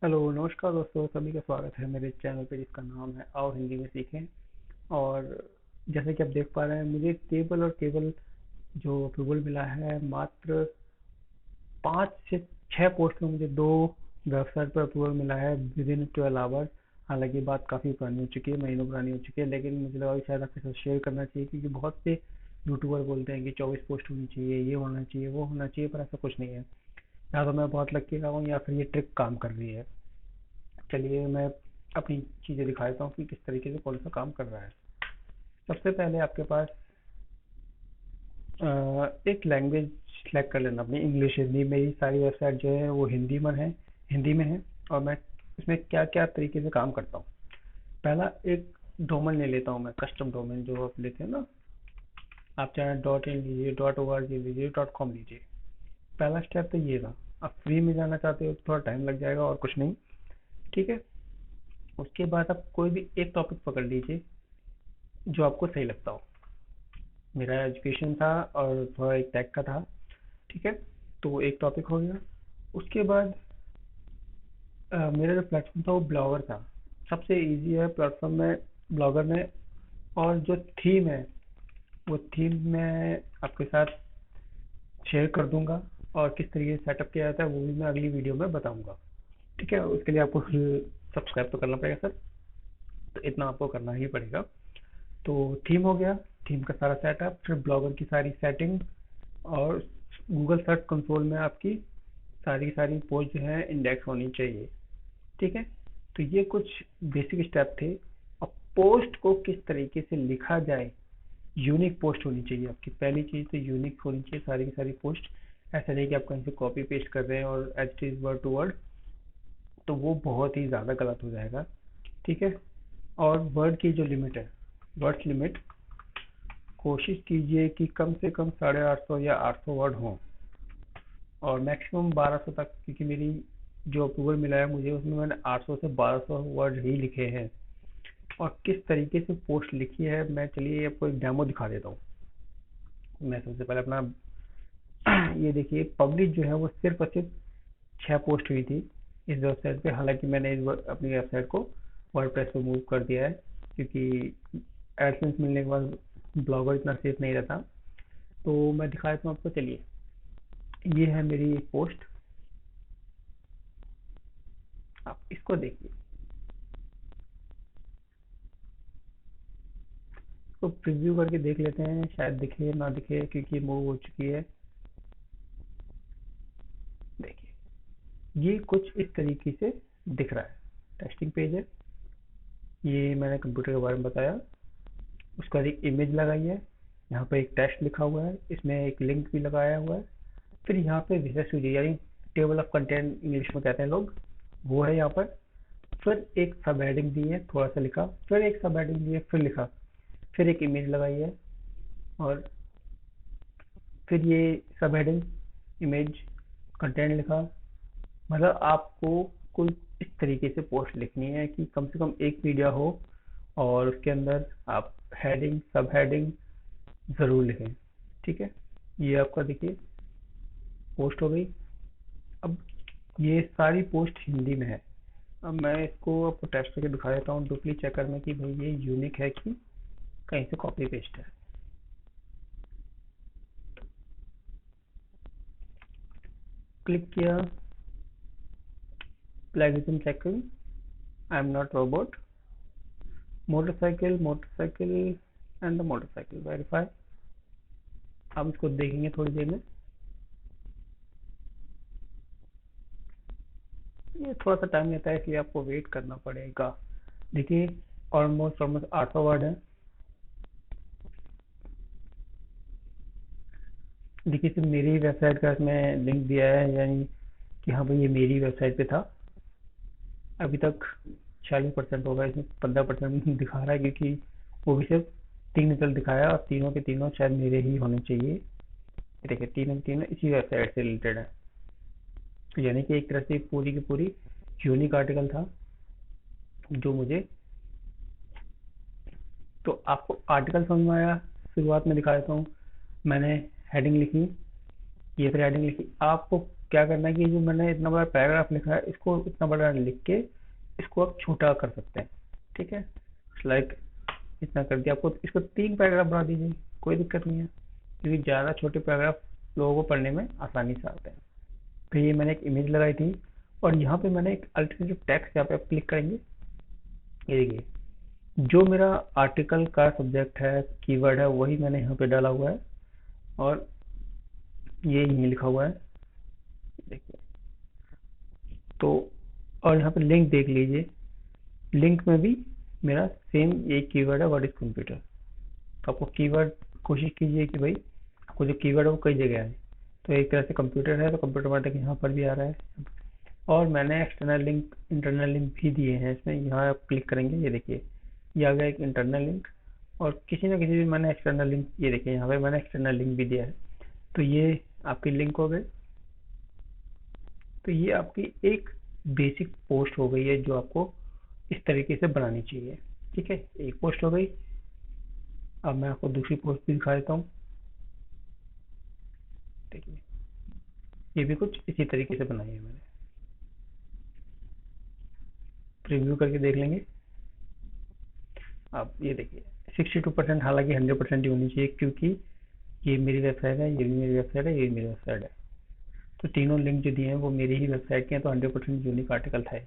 Hello नमस्कार दोस्तों, सभी का स्वागत है मेरे चैनल पे जिसका नाम है आओ हिंदी में सीखें। और जैसे कि आप देख पा रहे हैं, मुझे केवल जो अप्रूवल मिला है मात्र 5 से 6 पोस्ट में। मुझे 2 वेबसाइट पर अप्रूवल मिला है विद इन 12 आवर्स। हालांकि बात काफ़ी पुरानी हो चुकी है, महीनों पुरानी हो चुकी है, लेकिन मुझे लगा कि शायद आपके साथ शेयर करना चाहिए, क्योंकि बहुत से यूट्यूबर बोलते हैं कि 24 पोस्ट होनी चाहिए, ये होना चाहिए, वो होना चाहिए, पर ऐसा कुछ नहीं है। या तो मैं बहुत लक्की रहा हूँ या फिर ये ट्रिक काम कर रही है। चलिए मैं अपनी चीज़ें दिखा देता हूँ कि किस तरीके से कौन सा काम कर रहा है। सबसे पहले आपके पास एक लैंग्वेज सिलेक्ट कर लेना अपनी, इंग्लिश हिंदी। मेरी सारी वेबसाइट जो है वो हिंदी में है। और मैं इसमें क्या क्या तरीके से काम करता हूँ। पहला एक डोमेन ले लेता हूँ मैं, कस्टम डोमेन जो आप लेते हैं ना। आप चाहे .in लीजिए, .org लीजिए, .com लीजिए। पहला स्टेप तो ये था। आप फ्री में जाना चाहते हो तो थोड़ा टाइम लग जाएगा और कुछ नहीं। ठीक है। उसके बाद आप कोई भी एक टॉपिक पकड़ लीजिए जो आपको सही लगता हो। मेरा एजुकेशन था और थोड़ा एक टेक का था। ठीक है। तो एक टॉपिक हो गया। उसके बाद मेरा जो प्लेटफॉर्म था वो ब्लॉगर था। सबसे इजी है प्लेटफॉर्म में, ब्लॉगर में। और जो थीम है वो थीम मैं आपके साथ शेयर कर दूंगा। और किस तरीके से सेटअप किया जाता है वो भी मैं अगली वीडियो में बताऊंगा। ठीक है। उसके लिए आपको सब्सक्राइब तो करना पड़ेगा सर, तो इतना आपको करना ही पड़ेगा। तो थीम हो गया, थीम का सारा सेटअप, फिर ब्लॉगर की सारी सेटिंग। और गूगल सर्च कंसोल में आपकी सारी सारी पोस्ट जो है इंडेक्स होनी चाहिए। ठीक है। तो ये कुछ बेसिक स्टेप थे। अब पोस्ट को किस तरीके से लिखा जाए, यूनिक पोस्ट होनी चाहिए आपकी। पहली चीज़ तो यूनिक होनी चाहिए सारी की सारी पोस्ट। ऐसा नहीं कि आप कहीं से कॉपी पेस्ट कर रहे हैं और as it is word to word, तो वो बहुत ही ज़्यादा गलत हो जाएगा। ठीक है। और वर्ड की जो लिमिट है, वर्ड लिमिट, कोशिश कीजिए कि कम से कम 850 या 800 वर्ड हों। और मैक्सिमम 1200 तक, क्योंकि मेरी जो अप्रूवल मिला है मुझे उसमें मैंने 800 से 1200 वर्ड ही लिखे हैं। और किस तरीके से पोस्ट लिखी है, मैं चलिए आपको एक डेमो दिखा देता हूँ। मैं सबसे पहले अपना ये देखिए, पब्लिश जो है वो सिर्फ और सिर्फ 6 पोस्ट हुई थी इस वेबसाइट पे। हालांकि मैंने अपनी वेबसाइट को वर्डप्रेस पे मूव कर दिया है, क्योंकि एडसेंस मिलने के बाद ब्लॉगर इतना सेफ नहीं रहता। तो मैं दिखा देता हूँ आपको, चलिए। ये है मेरी एक पोस्ट, आप इसको देखिए। इसको प्रीव्यू करके देख लेते हैं, शायद दिखे ना दिखे क्योंकि मूव हो चुकी है। देखिए, ये कुछ इस तरीके से दिख रहा है। टेस्टिंग पेज है, ये मैंने कंप्यूटर के बारे में बताया। उसका एक इमेज लगाई है, यहाँ पे एक टेस्ट लिखा हुआ है, इसमें एक लिंक भी लगाया हुआ है। फिर यहाँ पे विशेष सूची यानी टेबल ऑफ कंटेंट इंग्लिश में कहते हैं लोग, वो है यहाँ पर। फिर एक सब हेडिंग दी है, थोड़ा सा लिखा, फिर एक सब हेडिंग दी है, फिर लिखा, फिर एक इमेज लगाई है। और फिर ये सब हेडिंग, इमेज, कंटेंट लिखा। मतलब आपको कुल इस तरीके से पोस्ट लिखनी है कि कम से कम एक मीडिया हो, और उसके अंदर आप हेडिंग सब हेडिंग ज़रूर लिखें। ठीक है। ये आपका देखिए पोस्ट हो गई। अब ये सारी पोस्ट हिंदी में है। अब मैं इसको आपको टेस्ट करके दिखा देता हूँ डुप्ली चेकर में कि भाई ये यूनिक है कि कहीं से कॉपी पेस्ट है। क्लिक किया, plagiarism checking, I am not robot, motorcycle and the motorcycle verify. आप इसको देखेंगे थोड़ी देर में। ये थोड़ा सा टाइम लेता है, इसलिए आपको वेट करना पड़ेगा। देखिए, ऑलमोस्ट ऑलमोस्ट 800 वर्ड है। देखिए, सिर्फ मेरी वेबसाइट का इसमें लिंक दिया है, यानी कि हाँ भाई ये मेरी वेबसाइट पे था। अभी तक 40% होगा, इसमें 15% दिखा रहा है, क्योंकि वो भी सिर्फ 3 रिजल्ट दिखाया और तीनों के तीनों शायद मेरे ही होने चाहिए। देखिए, तीनों के तीनों इसी वेबसाइट से रिलेटेड है। तो यानी कि एक तरह से पूरी की पूरी यूनिक आर्टिकल था जो मुझे। तो आपको आर्टिकल समझ में आया? शुरुआत में दिखा देता हूँ। मैंने हेडिंग लिखी, ये फिर हेडिंग लिखी। आपको क्या करना है कि जो मैंने इतना बड़ा पैराग्राफ लिखा है इसको इतना बड़ा लिख के इसको आप छोटा कर सकते हैं। ठीक है, लाइक इतना कर दिया। आपको इसको 3 पैराग्राफ बना दीजिए, कोई दिक्कत नहीं है, क्योंकि ज़्यादा छोटे पैराग्राफ लोगों को पढ़ने में आसानी से आते हैं। तो ये मैंने एक इमेज लगाई थी और यहाँ पे मैंने एक अल्टरनेटिव टेक्स्ट, यहाँ पे आप क्लिक करेंगे, ये देखिए जो मेरा आर्टिकल का सब्जेक्ट है, कीवर्ड है, वही मैंने यहाँ पे डाला हुआ है और ये यहीं लिखा हुआ है, देखिए। तो और यहाँ पे लिंक देख लीजिए, लिंक में भी मेरा सेम यही कीवर्ड है, व्हाट इज कंप्यूटर। तो आपको कीवर्ड कोशिश कीजिए कि भाई आपको जो कीवर्ड है वो कई जगह है। तो एक तरह से कंप्यूटर है तो कंप्यूटर मार्केट यहाँ पर भी आ रहा है। और मैंने एक्सटर्नल लिंक इंटरनल लिंक भी दिए हैं इसमें, यहाँ आप क्लिक करेंगे, ये देखिए ये आ गया एक इंटरनल लिंक। और किसी ना किसी भी मैंने एक्सटर्नल लिंक, ये देखिए यहाँ पे मैंने एक्सटर्नल लिंक भी दिया है। तो ये आपकी लिंक हो गई। तो ये आपकी एक बेसिक पोस्ट हो गई है जो आपको इस तरीके से बनानी चाहिए। ठीक है, एक पोस्ट हो गई। अब मैं आपको दूसरी पोस्ट भी दिखा देता हूँ, देखिए ये भी कुछ इसी तरीके से बनाई है मैंने, प्रीव्यू करके देख लेंगे। अब ये देखिए 62%, हालांकि 100% ही होनी चाहिए, क्योंकि ये मेरी वेबसाइट है, ये भी मेरी वेबसाइट है, ये भी मेरी वेबसाइट है। तो तीनों लिंक जो दिए हैं वो मेरी ही वेबसाइट के हैं, तो 100% यूनिक आर्टिकल था ये।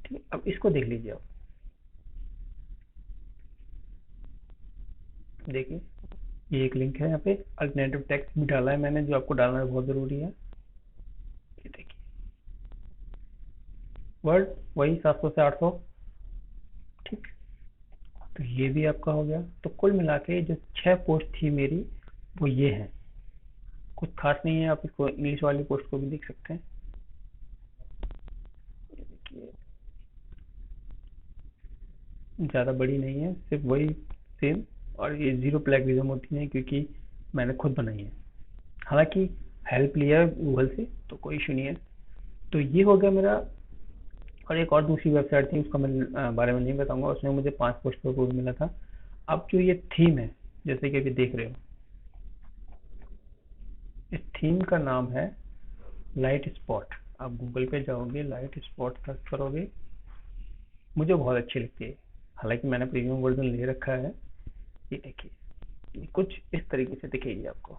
ठीक है, अब इसको देख लीजिए आप, देखिए ये एक लिंक है, यहाँ पे अल्टरनेटिव टेक्स्ट भी डाला है मैंने, जो आपको डालना बहुत ज़रूरी है। ये देखिए वर्ड वही 700 से 800। ठीक, तो ये भी आपका हो गया। तो कुल मिला के जो 6 पोस्ट थी मेरी वो ये है, कुछ खास नहीं है। आप इसको इंग्लिश वाली पोस्ट को भी देख सकते हैं, ये देखिए ज़्यादा बड़ी नहीं है, सिर्फ वही सेम। और ये जीरो प्लेगरिज्म होती है क्योंकि मैंने खुद बनाई है, हालांकि हेल्प लिया है गूगल से, तो कोई इशू नहीं है। तो ये हो गया मेरा। और एक और दूसरी वेबसाइट थी, उसका मैं बारे में नहीं बताऊंगा, उसमें मुझे 5 पोस्ट पर कोड मिला था। अब जो ये थीम है, जैसे कि अभी देख रहे हो, इस थीम का नाम है लाइट स्पॉट। आप गूगल पे जाओगे, लाइट स्पॉट सर्च करोगे, मुझे बहुत अच्छी लगती है, हालांकि मैंने प्रीमियम वर्जन ले रखा है। ये देखिए ये कुछ इस तरीके से दिखेगी आपको।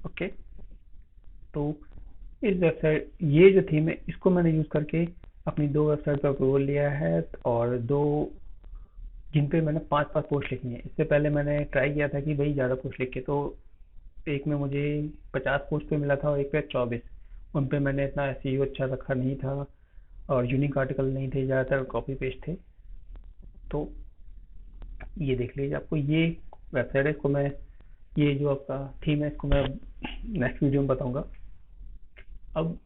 ओके, तो इस वेबसाइट, ये जो थीम है इसको मैंने यूज़ करके अपनी 2 वेबसाइट पर अप्रूवल लिया है, और दो जिन पे मैंने 5-5 पोस्ट लिखी हैं। इससे पहले मैंने ट्राई किया था कि भाई ज़्यादा पोस्ट लिख के, तो एक में मुझे 50 पोस्ट पे मिला था और एक पे 24। उन पे मैंने इतना एसईओ अच्छा रखा नहीं था और यूनिक आर्टिकल नहीं थे, ज़्यादातर कॉपी पेस्ट थे। तो ये देख लीजिए, आपको ये वेबसाइट है, इसको मैं, ये जो आपका थीम है इसको मैं नेक्स्ट वीडियो में बताऊंगा। अब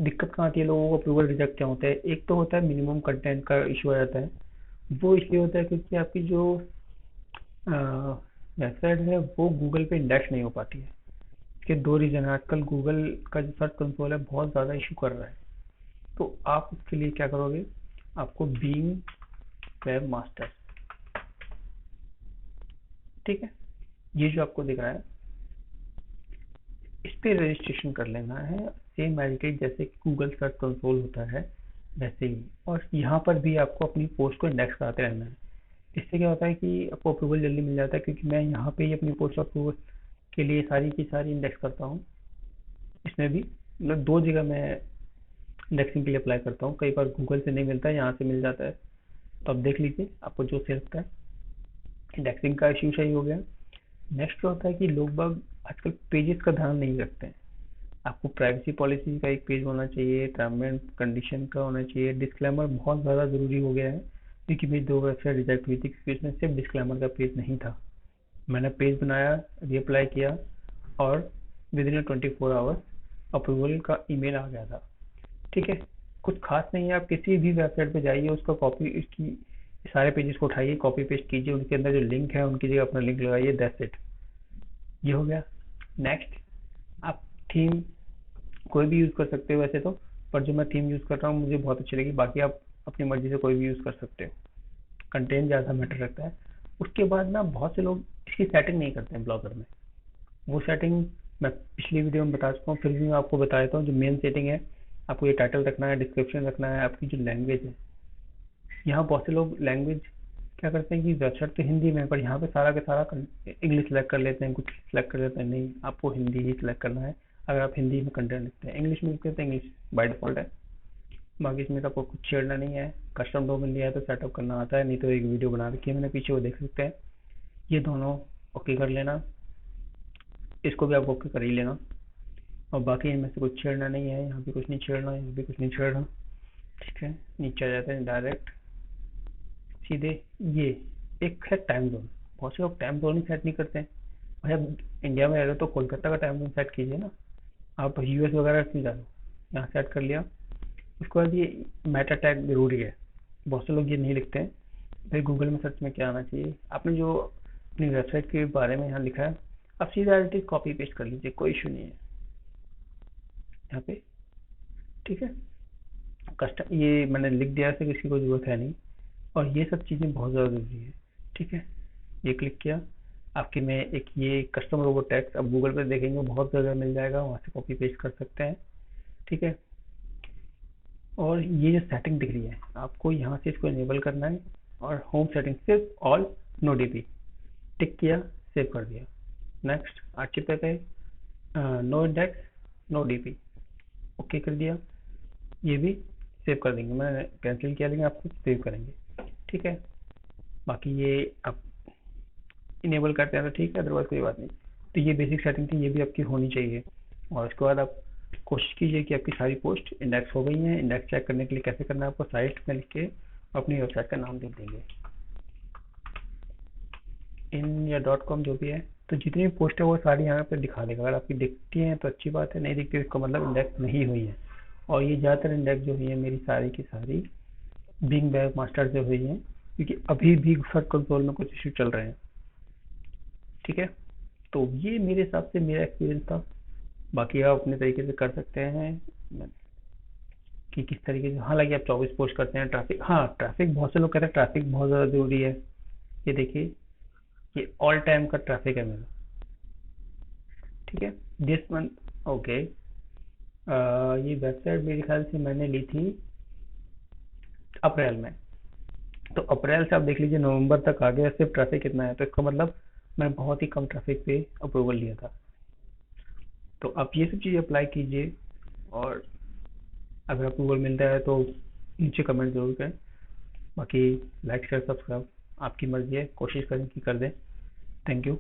दिक्कत कहाँ आती है, लोगों को अप्रूवल रिजेक्ट क्या होता है। एक तो होता है मिनिमम कंटेंट का इशू आ जाता है, वो इसलिए होता है क्योंकि आपकी जो वेबसाइट है वो गूगल पे इंडेक्स नहीं हो पाती है। इसके 2 रीज़न है, आजकल गूगल का जो सर्च कंसोल है बहुत ज़्यादा इशू कर रहा है। तो आप उसके लिए क्या करोगे, आपको बीइंग वेब मास्टर, ठीक है, ये जो आपको दिख रहा है इस पे रजिस्ट्रेशन कर लेना है, सेम एडिटेड जैसे गूगल सर्च कंसोल होता है वैसे ही। और यहाँ पर भी आपको अपनी पोस्ट को इंडेक्स कराते रहना है। इससे क्या होता है कि आपको अप्रूवल जल्दी मिल जाता है, क्योंकि मैं यहाँ पे ही अपनी पोस्ट अप्रूवल के लिए सारी की सारी इंडेक्स करता हूँ। इसमें भी मतलब 2 जगह मैं इंडेक्सिंग के लिए अप्लाई करता हूँ, कई बार गूगल से नहीं मिलता है, यहाँ से मिल जाता है। तो अब देख लीजिए आपको जो सही लगता है। इंडेक्सिंग का इश्यू सही हो गया। नेक्स्ट होता है कि लोग बाग आजकल पेजेस का ध्यान नहीं रखते हैं। आपको प्राइवेसी पॉलिसी का एक पेज होना चाहिए, टर्म एंड कंडीशन का होना चाहिए, डिस्क्लेमर बहुत ज़्यादा ज़रूरी हो गया है, क्योंकि मेरी 2 वेबसाइट रिजेक्ट हुई थी क्योंकि उसमें सिर्फ डिस्क्लेमर का पेज नहीं था। मैंने पेज बनाया, रीअप्लाई किया, और विद इन 24 आवर्स अप्रूवल का ईमेल आ गया था। ठीक है, कुछ खास नहीं है, आप किसी भी वेबसाइट पे जाइए, उसका कॉपी, इसकी सारे पेजेस को उठाइए, कॉपी पेस्ट कीजिए, उनके अंदर जो लिंक है उनकी जगह अपना लिंक लगाइए, दैट्स इट। ये हो गया। नेक्स्ट, आप थीम कोई भी यूज़ कर सकते हो वैसे तो, पर जो मैं थीम यूज़ कर रहा हूँ मुझे बहुत अच्छी लगी, बाकी आप अपनी मर्जी से कोई भी यूज़ कर सकते हो। कंटेंट ज़्यादा मैटर रखता है। उसके बाद ना बहुत से लोग इसकी सेटिंग नहीं करते हैं ब्लॉगर में। वो सेटिंग मैं पिछली वीडियो में बता चुका हूँ, फिर भी मैं आपको बता देता हूँ। जो मेन सेटिंग है, आपको ये टाइटल रखना है, डिस्क्रिप्शन रखना है, आपकी जो लैंग्वेज है। यहाँ बहुत से लोग लैंग्वेज क्या करते हैं कि वेबसाइट तो हिंदी में है, पर यहाँ पे सारा का सारा इंग्लिश सेलेक्ट कर लेते हैं, कुछ सेलेक्ट कर लेते हैं। नहीं, आपको हिंदी ही सेलेक्ट करना है। अगर आप हिंदी में कंटेंट लिखते हैं, इंग्लिश में लिखते हैं तो इंग्लिश बाय डिफॉल्ट है। बाकी इसमें तो आपको कुछ छेड़ना नहीं है। कस्टम डोमेन लिया है तो सेटअप करना आता है, नहीं तो एक वीडियो बना रखी है मैंने पीछे, वो देख सकते हैं। ये दोनों ओके कर लेना, इसको भी आप ओके कर ही लेना। और बाकी इनमें से कुछ छेड़ना नहीं है, यहाँ भी कुछ नहीं छेड़ना, यहाँ भी कुछ नहीं छेड़ना। ठीक है, नीचे आ जाते हैं डायरेक्ट सीधे। ये एक है टाइम जोन। बहुत से लोग टाइम जोन ही सेट नहीं करते हैं। भाई आप इंडिया में रह रहे हो तो कोलकाता का टाइम जोन सेट कीजिए ना। आप यूएस वगैरह क्यों जा रहे हो, यहाँ सेट कर लिया। उसके बाद ये मेटा टैग जरूरी है, बहुत से लोग ये नहीं लिखते हैं। भाई गूगल में सर्च में क्या आना चाहिए, आपने जो अपनी वेबसाइट के बारे में यहाँ लिखा है, आप सीधा डायरेक्टली कॉपी पेस्ट कर लीजिए, कोई इशू नहीं है यहाँ पे। ठीक है, कस्टम ये मैंने लिख दिया है, किसी को जरूरत है नहीं। और ये सब चीज़ें बहुत ज़्यादा ज़रूरी है। ठीक है, ये क्लिक किया, आपके में एक ये कस्टम रोबोट टैक्स अब गूगल पे देखेंगे बहुत जगह मिल जाएगा, वहाँ से कॉपी पेस्ट कर सकते हैं। ठीक है, और ये जो सेटिंग दिख रही है, आपको यहाँ से इसको इनेबल करना है। और होम सेटिंग सिर्फ ऑल नो डीपी टिक किया, सेव कर दिया। नेक्स्ट आरटीपी पे no index no DP okay कर दिया। ये भी सेव कर देंगे, मैंने कैंसिल किया, लेकिन आपको सेव करेंगे। ठीक है, बाकी ये आप इनेबल करते हैं तो ठीक है, अदरवाइज कोई बात नहीं। तो ये बेसिक सेटिंग थी, ये भी आपकी होनी चाहिए। और उसके बाद आप कोशिश कीजिए कि आपकी सारी पोस्ट इंडेक्स हो गई हैं। इंडेक्स चेक करने के लिए कैसे करना है, आपको साइट में लिख के अपनी वेबसाइट का नाम दे देंगे, इन या डॉट कॉम जो भी है। तो जितनी भी पोस्ट है वो सारी यहाँ पे दिखा देगा। अगर आपकी दिखती हैं तो अच्छी बात है, नहीं दिखती तो इसका मतलब इंडेक्स नहीं हुई है। और ये ज़्यादातर इंडेक्स जो हुई है मेरी सारी की सारी बिंग वेब मास्टर से हुई है, क्योंकि अभी भी सर्च कंसोल में कुछ इशू चल रहे हैं। ठीक है, तो ये मेरे हिसाब से मेरा एक्सपीरियंस था। बाकी आप अपने तरीके से कर सकते हैं कि किस तरीके से। हालांकि आप 24 पोस्ट करते हैं, ट्रैफिक, हाँ ट्रैफिक बहुत से लोग कहते हैं ट्रैफिक बहुत ज़्यादा ज़रूरी है। ये देखिए, ये ऑल टाइम का ट्रैफिक है मेरा। ठीक है, दिस मंथ ओके। ये वेबसाइट मेरे ख्याल से मैंने ली थी अप्रैल में। तो अप्रैल से आप देख लीजिए नवंबर तक आ गया, सिर्फ ट्रैफिक कितना है, तो इसका मतलब मैंने बहुत ही कम ट्रैफिक पे अप्रूवल लिया था। तो आप ये सब चीज़ अप्लाई कीजिए, और अगर अप्रूवल मिलता है तो नीचे कमेंट जरूर करें। बाकी लाइक शेयर सब्सक्राइब आपकी मर्जी है, कोशिश करें कि कर दें। Thank you.